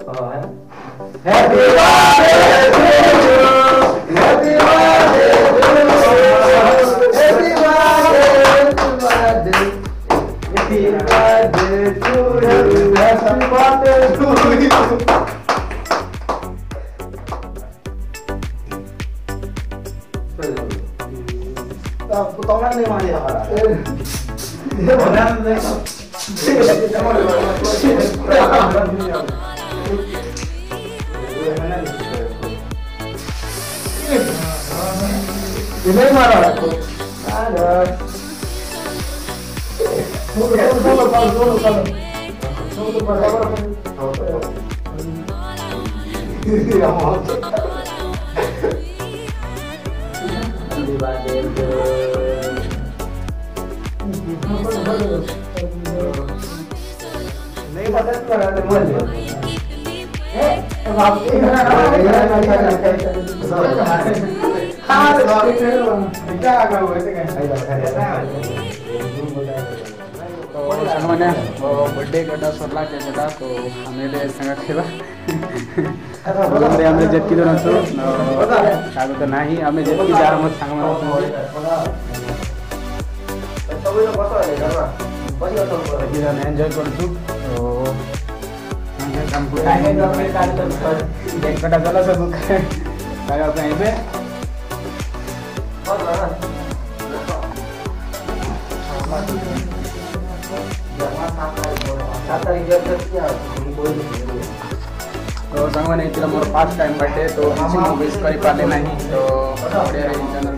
Happy birthday to you. Happy birthday to you. Happy birthday. Happy birthday to you. Happy birthday to you. Potongan nih mana ya para? Potongan nih. Ini mana aku? Ada. नहीं पता तो रहा था बोल मैंने birthday कटा सरला के कटा तो हमें संग खेला हमें जितकी जन अच्छु कागज तो ना हमें जितकी जार मत सांग एंजॉय करूँ कटा चला सब कहीं पे तो संग मैंने मोर 5 टाइम बर्थडे तो विश कर पारे ना तो चैनल